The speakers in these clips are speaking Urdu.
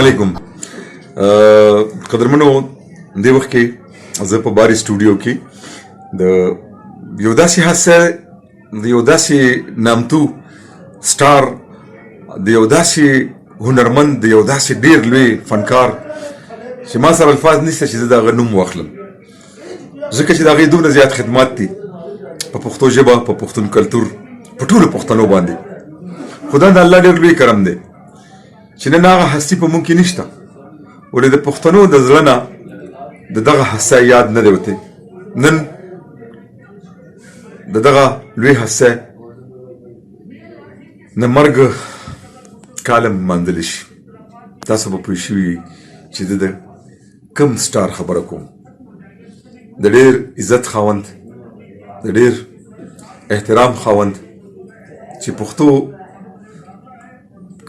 علیکم قدرمنو دې وخت کې زه په باري سټوډیو کې د یو داسې حادثه د یو داسې نامتو سټار د یو داسې هنرمند د یو داسې ډېر لوی فنکار چې ما سره الفاظ نشته چې زه د هغه نوم واخلم ځکه چې د هغې دومره زیات خدمات دي په پښتو ژبه په پښتون کلتور په ټولو پښتنو باندې خو دا د الله ډېر لوی کرم دی چې نن هغه هستي په مونږ کې نشته ولې د پښتنو د زړه نه د دغه حادثه یاد نه دی وتی نن د دغه لوی حادثه نه مرګ کالم ماندلی شي تاسو به پوه شوي چې د کم سټار خبره کوم د ډېر عزت خاوند د ډېر احترام خاوند چې پښتو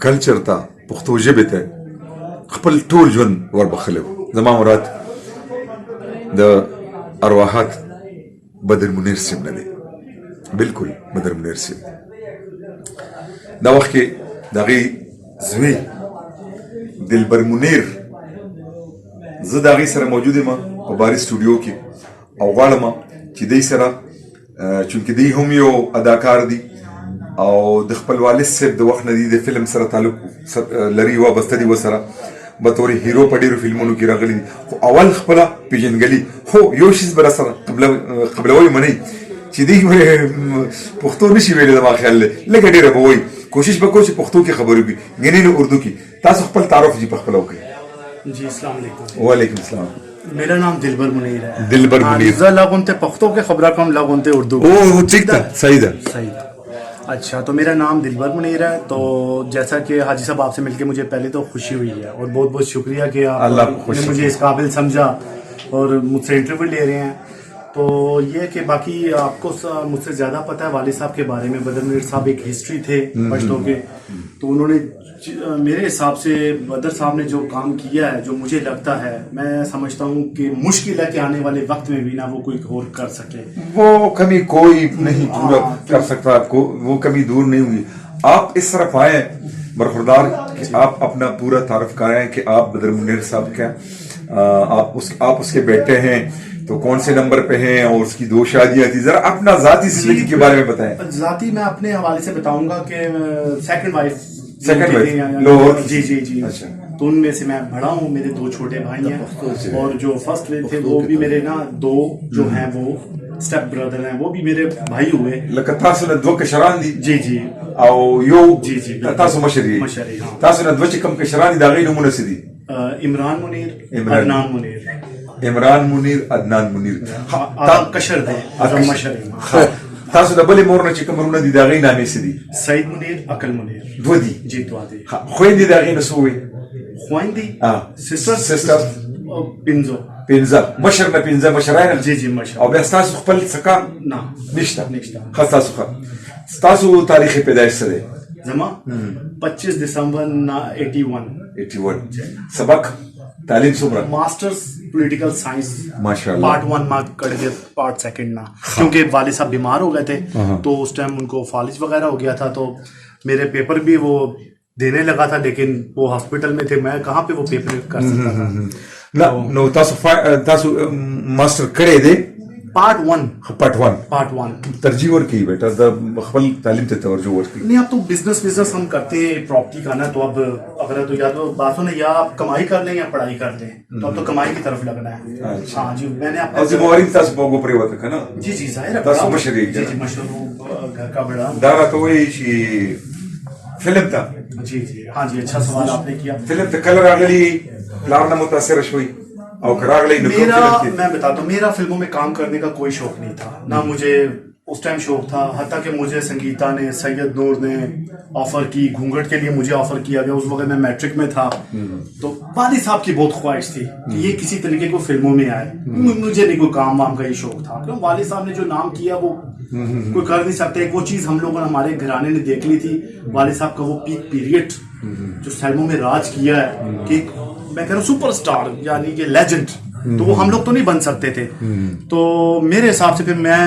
کلچر ته پښتو ژبې ته خپل ټول ژوند وربخلی و زما مراد د ارواحات بدر منیر صاحب نه دی بلکل بدر منیر صاحب دا وخت کې د هغې زوی دلبر منیر زه د هغې سره موجود یم په باري سټوډیو کې او غواړم چې دی سره چونکې دی هم یو اداکار دی او د خپل والد صاحب د وخت نه دی د فلم سره تعلق لري وابسته دی ورسره بطور هیرو په ډېرو فلمونو کې راغلی دي خو اول خپله پېژندګلي خو یو شیز به راسره قبلوی منئ چې دی پښتو نشي ویلی زما خیال دی لږه ډېره به وایي کوشش به کوو چې پښتو کې خبرې وکړي ګنې نو اردو کې تاسو خپل تعارف جی په خپله وکړئ جی السلام علیکم وعلیکم السلام میرا نام دلبر منیر ہے دلبر منیر زه لغونتے پختو کے خبرہ کم لغونتے اردو اوہ ٹھیک تھا صحیح تھا صحیح تھا اچھا تو میرا نام دلبر منیر ہے تو جیسا کہ حاجی صاحب آپ سے مل کے مجھے پہلے تو خوشی ہوئی ہے اور بہت بہت شکریہ کہ آپ نے مجھے اس قابل سمجھا اور مجھ سے انٹرویو لے رہے ہیں تو یہ کہ باقی آپ کو مجھ سے زیادہ پتہ ہے والد صاحب کے بارے میں بدر منیر صاحب ایک ہسٹری تھے پشتوں کے تو انہوں نے میرے حساب سے بدر صاحب نے جو کام کیا ہے جو مجھے لگتا ہے میں سمجھتا ہوں کہ مشکل ہے کہ آنے والے وقت میں بھی نہ وہ کوئی اور کر سکے وہ کمی کوئی نہیں پورا کر سکتا وہ کمی دور نہیں ہوئی آپ اس طرف آئے برخوردار کہ آپ اپنا پورا تعارف کرائیں کہ آپ بدر منیر صاحب کیا آپ اس کے بیٹے ہیں تو کون سے نمبر پہ ہیں اور اس کی 2 شادیاں تھی ذرا اپنا ذاتی زندگی کے بارے میں بتائیں ذاتی میں اپنے حوالے سے بتاؤں گا کہ سیکنڈ وائف جی جی جی تو ان میں سے میں بڑا ہوں میرے 2 چھوٹے بھائی ہیں اور جو فرسٹ تھے وہ بھی میرے نا 2 جو ہیں وہ اسٹیپ بردر ہیں وہ بھی میرے بھائی ہوئے لکه تاسو نه 2 کشران دي جی جی او یو جی جی تاسو مشري تاسو نه 2 چې کوم کشران دي دا غي نمونه سي دي عمران منیر عدنان منیر عمران منیر عدنان منیر تا کشر دے اعظم مشري تاسو د بلې مور نه چې کومونه دي دا غي نامې سي دي سعید منیر عقل منیر 2 دي جی 2 دي خويندې دا غي نسوي خويندې سسٹر پنځه مشر نه 15 مشران جی جی مشر او بیا تاسو خپل څخه نه نشته خاص تاسو تاریخ پیدائش سره زما 25 دسمبر 81 سبق تعلیم څومره ماسٹرز پولیٹیکل سائنس ماشاءاللہ پارٹ 1 مارک کر گیا پارٹ 2 نہ کیونکہ والد صاحب بیمار ہو گئے تھے تو اس ٹائم ان کو فالج وغیرہ ہو گیا تھا تو میرے پیپر بھی وہ دینے لگا تھا لیکن وہ ہاسپٹل میں تھے میں کہاں پہ وہ پیپر کر سکتا تھا نو تاسو ماسٹر کړی دی پارٹ 1 ترجیح ورکی بیٹا د خپل تعلیم ته توجه ورکی نہیں اب تو بزنس ہم کرتے ہیں پراپرٹی کا نا تو اب اگر تو یا تو باتوں نے یا آپ کمائی کر لیں یا پڑھائی کر لیں تو اب تو کمائی کی طرف لگنا ہے ہاں جی میں نے اور ذمہ داری تاسو په وګو پرې وته کنه جی جی ظاهر ہے تاسو مشري جی جی مشرو گھر کا بڑا دا راته وایي چې فلم ته جی جی ہاں جی اچھا سوال آپ نے کیا فلم ته کله راغلی پلار نه متاثر شوي میرا میں بتاتا ہوں میرا فلموں میں کام کرنے کا کوئی شوق نہیں تھا نہ مجھے اس ٹائم شوق تھا حتیٰ کہ مجھے سنگیتا نے سید نور نے آفر کی گھونگھٹ کے لیے مجھے آفر کیا گیا اس وقت میں میٹرک میں تھا تو والد صاحب کی بہت خواہش تھی کہ یہ کسی طریقے کو فلموں میں آئے مجھے نہیں کوئی کام وام کا یہ شوق تھا کیوں والد صاحب نے جو نام کیا وہ کوئی کر نہیں سکتے وہ چیز ہم لوگوں نے ہمارے گھرانے نے دیکھ لی تھی والد صاحب کا وہ پیک پیریڈ جو فلموں میں راج کیا ہے کہ میں کہہ رہا ہوں سپر سٹار یعنی کہ لیجنڈ تو وہ ہم لوگ تو نہیں بن سکتے تھے تو میرے حساب سے پھر میں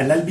LLB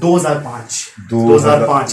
2005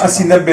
80-90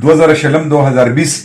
2020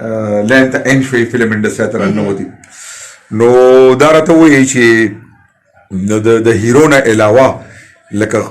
لأن أنت شوي فيلم إندستري ترى النودي نو دارته ويشي نو ده هيرونا إلاوا لك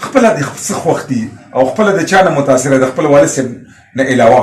خبلا دي خصخ وقتي أو خبلا ده كان متأثر ده خبلا والد سب نإلاوا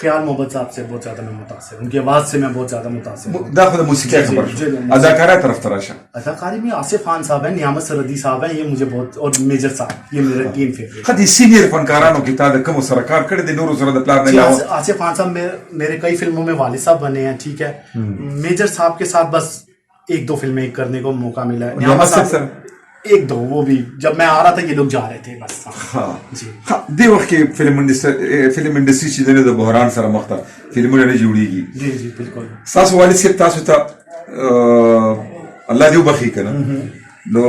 خیال محمد صاحب سے بہت زیادہ میں متاثر ہوں, ان کی آواز سے میں بہت زیادہ متاثر ہوں. دا خود موسیقی خبر اداکارہ طرف تراشا اداکاری میں آصف خان صاحب ہیں, نعمت سردی صاحب ہیں, یہ مجھے بہت, اور میجر صاحب, یہ میرے 3 فیوریٹ. خدی سینئر فنکارانو کی تا کم سرکار کڑے دے نور سره د پلان نه آصف خان صاحب میرے کئی فلموں میں والد صاحب بنے ہیں, ٹھیک ہے. میجر صاحب کے ساتھ بس 1-2 فلمیں کرنے کو موقع ملا ہے. نعمت صاحب 1-2, وہ بھی جب میں آ رہا تھا یہ لوگ جا رہے تھے بس. ہاں دی وخت کې فلم انډستری چې د بحران سره مخ ته فلمونه نه جوړیږي. جی جی بالکل. تاسو والد صاحب تاسو ته الله دې وبخي کنه نو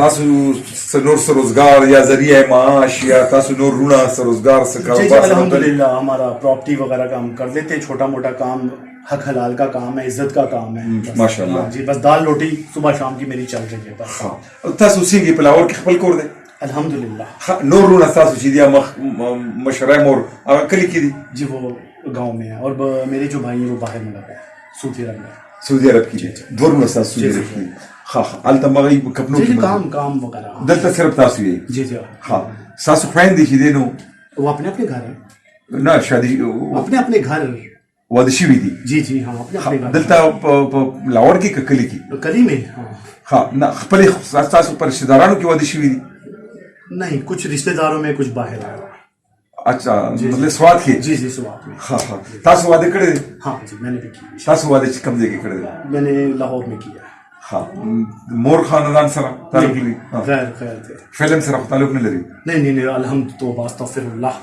تاسو نور سره روزگار یا ذریعہ معاش یا تاسو نور رونا سره روزگار سے کاروبار. الحمدللہ ہمارا پراپرٹی وغیرہ کا ہم کر لیتے ہیں, چھوٹا موٹا کام, حق حلال کا کام ہے, عزت کا کام ہے ماشاء اللہ. جی بس دال روٹی صبح شام کی میری چل رہی ہے بس. ہاں تاسو سینګي په لاور کې خپل کور دی الحمدللہ. نور رونا تاسو چې دی مشره مور هغه کلی کې دی؟ جی وہ گاؤں میں ہے, اور میرے جو بھائی ہیں وہ باہر ملک ہے, سعودی عرب میں. سعودی عرب کی دور نو تاسو سعودی عرب کی. ها الته مغي کپنو کې کام وغیرہ دلته صرف تاسو یې؟ جی جی. ها تاسو خويندې چې دی نو وہ اپنے اپنے گھر ہیں. نه شادي اپنے اپنے گھر واده شوي دي؟ جی جی ہاں اپنے اپنے گھر. دلته په لاور کې کلی کې کلی میں؟ ها نه خپل تاسو پر رشتہ دارانو کې واده شوي دي؟ نہیں, کچھ رشتہ داروں میں, کچھ باہر ہے. اچھا مطلب سواد کې؟ جی جی سواد میں. ها ها تاسو واده کړی؟ ہاں جی میں نے بھی کی. تاسو واده چې کوم ځای کې کړی؟ میں نے لاہور میں کیا. ها مور خاندان سره تعلق لري؟ خیر خیر خیر. فلم سره تعلق نه لري؟ نہیں نہیں نہیں الحمد توبہ استغفر اللہ.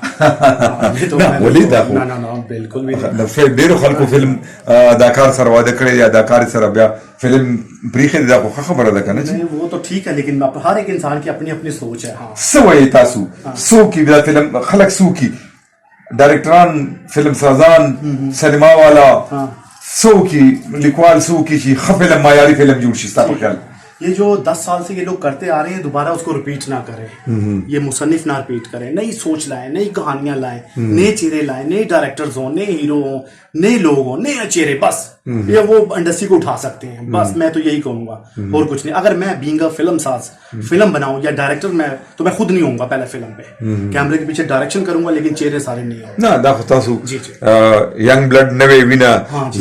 ولید دا نه نه نه بالکل بھی نو فلم ډیرو خلکو فلم اداکار سره واده کړی یا اداکار سره بیا فلم پریخي دا خو خبره ده کنه. نہیں وہ تو ٹھیک ہے, لیکن ہر ایک انسان کی اپنی اپنی سوچ ہے. ہاں سوې تاسو سو کی بیا فلم خلک سو کی ڈائریکٹران فلم سازان سینما والا سو کی لیکوال سو کی چی فلم معیاری فلم جوړ شي ستا په خیال؟ یہ جو 10 سال سے یہ لوگ کرتے آ رہے ہیں دوبارہ اس کو رپیٹ نہ کریں, یہ مصنف نہ رپیٹ کریں, نئی سوچ لائیں, نئی کہانیاں لائیں, نئے چہرے لائیں, نئے ڈائریکٹرز ہوں, نئے ہیرو ہوں, نئے لوگ ہوں, نئے چہرے, بس یہ وہ انڈسٹری کو اٹھا سکتے ہیں. بس میں تو یہی کہوں گا اور کچھ نہیں. اگر میں بینگ اے فلم ساز فلم بناؤں یا ڈائریکٹر میں تو میں خود نہیں ہوں گا پہلے فلم پہ, کیمرے کے پیچھے ڈائریکشن کروں گا لیکن چہرے سارے نہیں ہوں. نه دا خو تاسو ینګ بلډ نوې وینه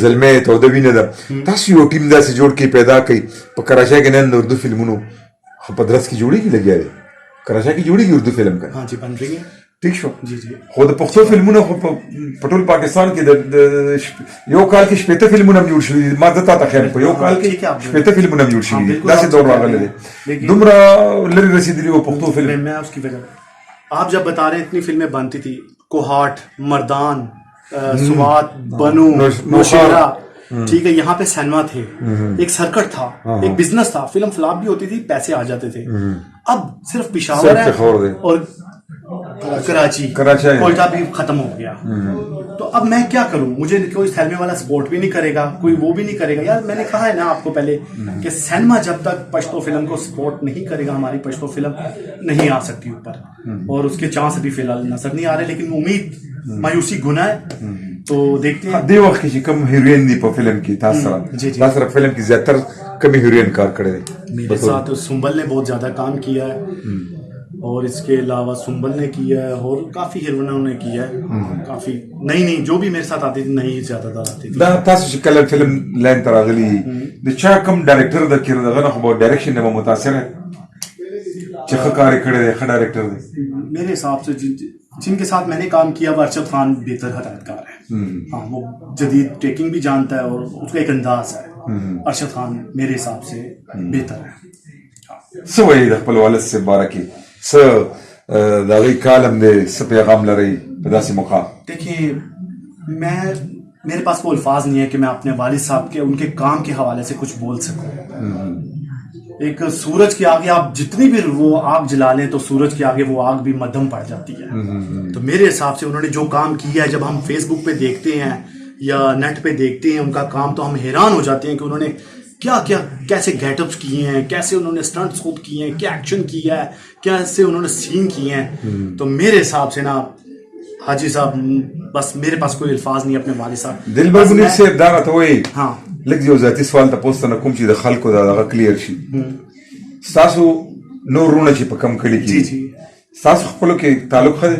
زلمه ته د وینه ده. تاسو یو ټیم داسې جوړ کې پیدا کړئ په کراچۍ کې نن اردو فلمونو په درس کې جوړیږي لګیا دی, کراچۍ کې جوړیږي اردو فلم کا. ہاں جی بن رہی ہے. ٹھیک شو. جی جی. خو د پښتو فلمونو خو په ټول پاکستان کې د یو کال کې شپېته فلمونه هم جوړ شوي دي. ما ته تا خیال په یو کال کې شپېته فلمونه هم جوړ شوي دي. داسې دور راغلی دی دومره لرې رسېدلي وو پښتو فلم. میں اس کی وجہ آپ جب بتا رہے ہیں اتنی فلمیں بنتی تھی, کوہاٹ, مردان, سوات, بنو, نوشیرہ, ٹھیک ہے, یہاں پہ سینما تھے, ایک سرکٹ تھا, ایک بزنس تھا, فلم فلاپ بھی ہوتی تھی, پیسے آ جاتے تھے. اب صرف پشاور ہے اور کراچی, کوئٹہ بھی ختم ہو گیا. تو اب میں کیا کروں, مجھے کوئی سینما والا سپورٹ بھی نہیں کرے گا, کوئی وہ بھی نہیں کرے گا. یار میں نے کہا ہے نا آپ کو پہلے کہ سینما جب تک پشتو فلم کو سپورٹ نہیں کرے گا ہماری پشتو فلم نہیں آ سکتی اوپر, اور اس کے چانس ابھی فی الحال نظر نہیں آ رہے. لیکن امید مایوسی گناہ ہے, تو دیکھتے ہیں. دی وخت کې کوم هیروین دی په فلم کې تاسو سره فلم کې زیاتر کمی هیروین کار کړی؟ میرے ساتھ سنبل نے بہت زیادہ کام کیا ہے, اور اس کے علاوہ سنبل نے کیا ہے, اور کافی ہیروئنوں نے کیا ہے, کافی نئی نئی جو بھی میرے ساتھ آتی تھی نئی زیادہ تر آتی تھی. دا تاسو چې کله فلم لاین ته راغلي د چا کوم ډایرکټر د کړه دغه خو ډایرکشن نه متاثر ہے چې ښه کار کړی دی, ښه ډایرکټر دی؟ میرے حساب سے جن کے ساتھ میں نے کام کیا وہ ارشد خان بہتر ہدایت کار ہے. ہاں وہ جدید ٹیکنگ بھی جانتا ہے اور اس کا ایک انداز ہے. ارشد خان میرے حساب سے بہتر ہے. څه وایي د خپل والد صاحب باره کې, څه د هغوی کالم دی, څه پیغام لرئ په داسې موقع؟ دیکھیے میرے پاس وہ الفاظ نہیں ہے کہ میں اپنے والد صاحب کے ان کے کام کے حوالے سے کچھ بول سکوں. ایک سورج کے آگے آپ جتنی بھی وہ آگ جلا لیں تو سورج کے آگے وہ آگ بھی مدھم پڑ جاتی ہے. تو میرے حساب سے انہوں نے جو کام کیا ہے, جب ہم فیس بک پہ دیکھتے ہیں یا نیٹ پہ دیکھتے ہیں ان کا کام, تو ہم حیران ہو جاتے ہیں کہ انہوں نے کیا کیا کیسے گیٹ اپس کیے ہیں, کیسے انہوں نے اسٹنٹس خود کیے ہیں, کیا ایکشن کیا ہے, کیسے انہوں نے سین کیے ہیں. تو میرے حساب سے نا حاجی صاحب بس میرے پاس کوئی الفاظ نہیں اپنے والد صاحب. دلبر منیر صاحب دا راته وایي ہاں لږ یو ذاتي سوال تاسو نه کوم چې د خلکو دا دغه کلیر شي. ستاسو نور رونه چې په کم کلي کې تاسو خپلو کې تعلق ښه دی؟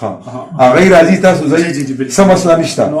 ها هغه راځي تاسو ځئ جی جی بالکل څه مسله نشته نو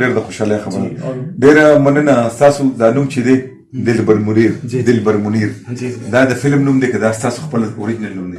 ډېر د خوشحالۍ خبره ډېره مننه تاسو دا نوم چې دی دلبر منیر دلبر منیر دا د فلم نوم دی که دا تاسو خپل اوریجنل نوم دی؟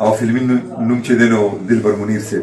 او فلمي نوم چې دی نو دلبر منیر سے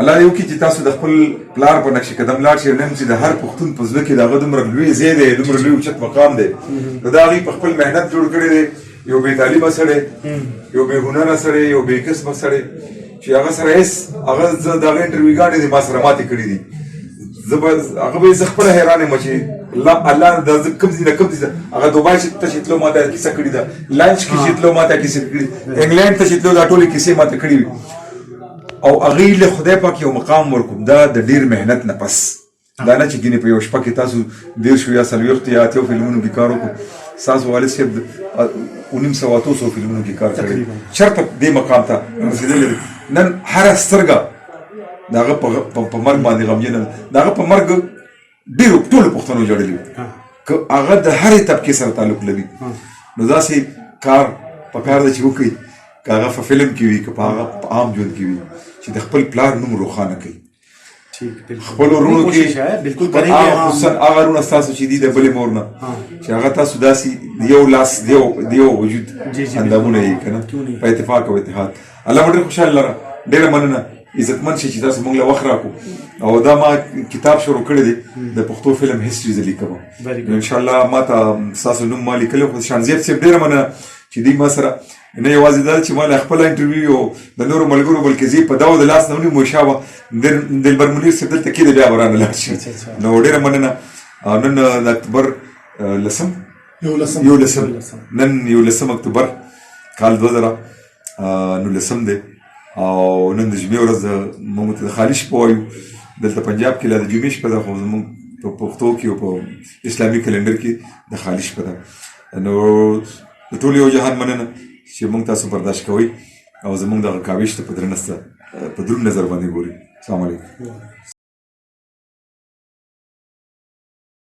الله یو کی چې تاسو د خپل پلار په نقش قدم لاړ شئ نن چې د هر پښتون په زړه کې دغه دومره لوی ځای دی دومره لوی اوچت مقام دی نو د هغې په خپل محنت جوړ کړی دی یو بې تعلیمه سړی یو بې هنره سړی یو بې قسمه سړی چې هغه سره هېڅ هغه زه د هغه انټرویوګانې دي ما سره ماتې کړي دي هغه به زه خپله حیران یم چې الله د کوم ځای نه کوم ځای هغه دوبای ته چې تلو ما ته کیسه کړې ده لنچ کې چې تلو ما ته کیسه کړې انګلینډ ته چې تلو دا ټولې کیسې ما ته کړې وي او هغې له خدای پاک یو مقام ورکوم دا د ډېر محنت نه پس دا نه چې ګینې په یو شپه کې تاسو 10 یا 40 یا 80 فلمونو کې کار وکړو ستاسو والد صاحب 1900 فلمونو کې کار کړی چېرته دې مقام ته رسېدلی دی نن هره سترګه د هغه په مرګ باندې غمجنه ده د هغه په مرګ ډېرو ټولو پښتنو ژړلي وو که هغه د هرې طبقې سره تعلق لري نو داسې کار پکار ده چې وکړي که هغه په فلم کې وي که په هغه په عام ژوند کې وي چې د خپل پلار نوم روښانه کوي خپل ورونو کې هغه ورونه ستاسو چې دي د بلې مور نه چې هغه تاسو داسې د یو لاس د یو وجود اندامونه یې که نه په اتفاق او اتحاد الله مو ډېر خوشحاله لره ډېره مننه عزتمن شي چې تاسو موږ له وخت راکړو او دا ما کتاب شروع کړی دی د پښتو فلم هسټري زه لیکم انشاءالله ما ته ستاسو نوم ما لیکلی خو شانزیب صاحب ډېره مننه چې دوی ما سره نه یوازې دا چې ما له خپله انټرویو او د نورو ملګرو بلکې زه په داو د لاس نه ونیو شابه دلبر منیر صاحب دلته کېده بیا به رانه لاړ شي نو ډېره مننه نن د اکتوبر لسم نن 11 اکتوبر کال 2019 دی او نن د جمعې ورځ موږ ته د خالي شپه وایو دلته پنجاب کې لا د جمعې شپه ده خو زموږ په پښتو کې او په اسلامي کلنډر کې د خالي شپه ده نو د ټول یو جهان مننه چې موږ تاسو برداشت کوئ او زموږ دغه کاوش ته په درون نظر باندې ګورئ. السلام علیکم.